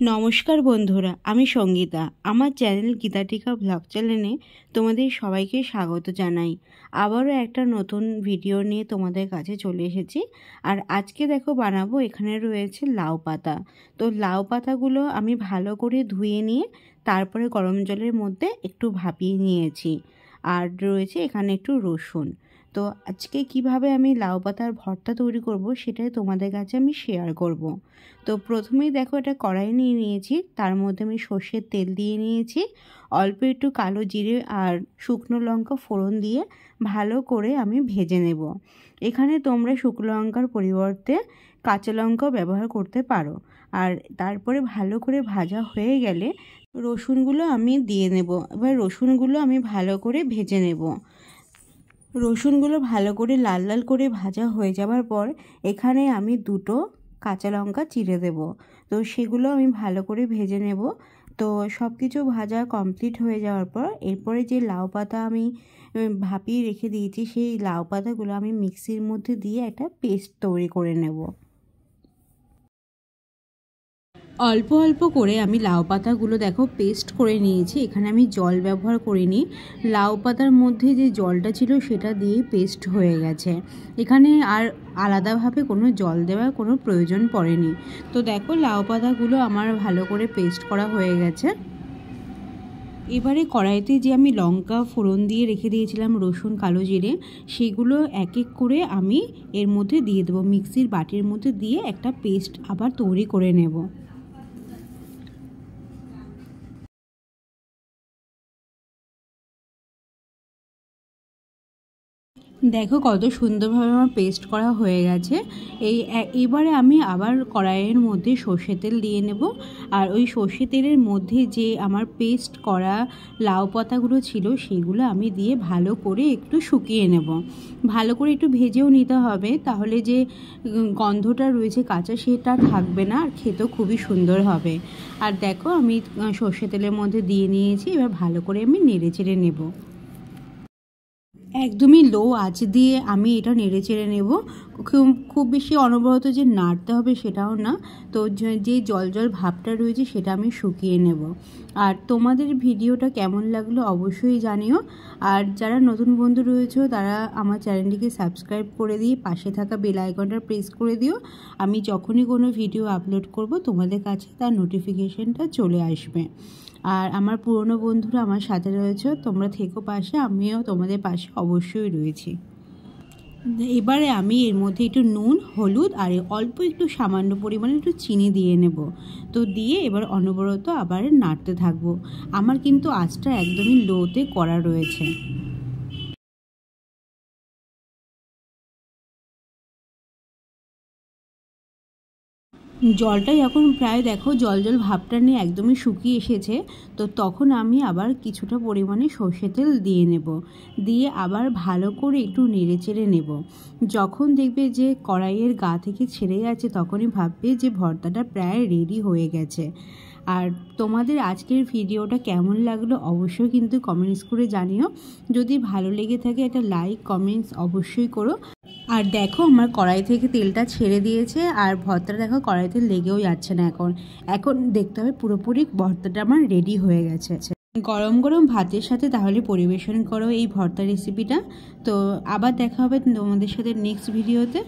নমস্কার বন্ধুরা, আমি সঙ্গীতা। আমার চ্যানেল গীতাটিকা ব্লগ চ্যানেলে তোমাদের সবাইকে স্বাগত জানাই। আবারও একটা নতুন ভিডিও নিয়ে তোমাদের কাছে চলে এসেছি। আর আজকে দেখো বানাবো, এখানে রয়েছে লাউ পাতা। তো লাউ পাতাগুলো আমি ভালো করে ধুয়ে নিয়ে তারপরে গরম জলের মধ্যে একটু ভাপিয়ে নিয়েছি। আর রয়েছে এখানে একটু রসুন। তো আজকে কিভাবে আমি লাউ পাতার ভর্তা তৈরি করব সেটাই তোমাদের কাছে আমি শেয়ার করব। তো প্রথমেই দেখো এটা কড়াই নিয়ে নিয়েছি, তার মধ্যে আমি সর্ষের তেল দিয়ে নিয়েছি, অল্প একটু কালো জিরে আর শুকনো লঙ্কা ফোড়ন দিয়ে ভালো করে আমি ভেজে নেব। এখানে তোমরা শুকনো লঙ্কার পরিবর্তে কাঁচা লঙ্কাও ব্যবহার করতে পারো। আর তারপরে ভালো করে ভাজা হয়ে গেলে রসুনগুলো আমি দিয়ে নেব। এবার রসুনগুলো আমি ভালো করে ভেজে নেব। রসুনগুলো ভালো করে লাল লাল করে ভাজা হয়ে যাওয়ার পর এখানে আমি দুটো কাঁচা লঙ্কা চিড়ে দেব। তো সেগুলো আমি ভালো করে ভেজে নেব। তো সব কিছু ভাজা কমপ্লিট হয়ে যাওয়ার পর এরপরে যে লাউ পাতা আমি ভাপিয়ে রেখে দিয়েছি, সেই লাউ পাতাগুলো আমি মিক্সির মধ্যে দিয়ে একটা পেস্ট তৈরি করে নেব। অল্প অল্প করে আমি লাউ পাতাগুলো দেখো পেস্ট করে নিয়েছি। এখানে আমি জল ব্যবহার করিনি, লাউ পাতার মধ্যে যে জলটা ছিল সেটা দিয়েই পেস্ট হয়ে গেছে। এখানে আর আলাদাভাবে কোনো জল দেওয়ার কোনো প্রয়োজন পড়েনি। তো দেখো লাউ পাতাগুলো আমার ভালো করে পেস্ট করা হয়ে গেছে। এবারে কড়াইতে যে আমি লঙ্কা ফোড়ন দিয়ে রেখে দিয়েছিলাম, রসুন কালো জিরে, সেগুলো এক এক করে আমি এর মধ্যে দিয়ে দেবো। মিক্সির বাটির মধ্যে দিয়ে একটা পেস্ট আবার তৈরি করে নেব। দেখো কত সুন্দরভাবে আমার পেস্ট করা হয়ে গেছে। এবারে আমি আবার কড়াইয়ের মধ্যে সর্ষে তেল দিয়ে নেব। আর ওই সর্ষে তেলের মধ্যে যে আমার পেস্ট করা লাউ পাতাগুলো ছিল সেগুলো আমি দিয়ে ভালো করে একটু শুকিয়ে নেব। ভালো করে একটু ভেজেও নিতে হবে, তাহলে যে গন্ধটা রয়েছে কাঁচা সেটা থাকবে না, আর খেতেও খুবই সুন্দর হবে। আর দেখো আমি সর্ষে তেলের মধ্যে দিয়ে নিয়েছি। এবার ভালো করে আমি নেড়ে চেড়ে নেব। একদমই লো আঁচ দিয়ে আমি এটা নেড়ে চেড়ে নেব। খুব বেশি অনবরত যে নাড়তে হবে সেটাও না। তো যে জল জল ভাবটা রয়েছে সেটা আমি শুকিয়ে নেব। আর তোমাদের ভিডিওটা কেমন লাগলো অবশ্যই জানিও। আর যারা নতুন বন্ধু রয়েছে তারা আমার চ্যানেলটিকে সাবস্ক্রাইব করে দিয়ে পাশে থাকা বেল আইকনটা প্রেস করে দিও। আমি যখনই কোনো ভিডিও আপলোড করব তোমাদের কাছে তার নোটিফিকেশনটা চলে আসবে। আর আমার পুরনো বন্ধুরা আমার সাথে রয়েছে, তোমরা থেকো পাশে, আমিও তোমাদের পাশে অবশ্যই রয়েছি। এবারে আমি এর মধ্যে একটু নুন, হলুদ আর অল্প একটু সামান্য পরিমাণে একটু চিনি দিয়ে নেব। তো দিয়ে এবার অনবরত আবার নাড়তে থাকবো। আমার কিন্তু আঁচটা একদমই লোতে করা রয়েছে। জলটা যখন প্রায় দেখো জল জল ভাবটা নিয়ে একদমই শুকিয়ে এসেছে, তো তখন আমি আবার কিছুটা পরিমাণে সর্ষে তেল দিয়ে নেব। দিয়ে আবার ভালো করে একটু নেড়ে চেড়ে নেব। যখন দেখবে যে কড়াইয়ের গা থেকে ছেড়ে যাচ্ছে তখনই ভাববে যে ভর্তাটা প্রায় রেডি হয়ে গেছে। আর তোমাদের আজকের ভিডিওটা কেমন লাগলো অবশ্যই কিন্তু কমেন্টস করে জানিও। যদি ভালো লেগে থাকে একটা লাইক কমেন্টস অবশ্যই করো। আর দেখো আমার কড়াই থেকে তেলটা ছেড়ে দিয়েছে, আর ভর্তাটা দেখো কড়াইতে লেগেও যাচ্ছে না। এখন দেখতে হবে পুরোপুরি ভর্তাটা আমার রেডি হয়ে গেছে। গরম গরম ভাতের সাথে তাহলে পরিবেশন করো এই ভর্তা রেসিপিটা। তো আবার দেখা হবে তোমাদের সাথে নেক্সট ভিডিওতে।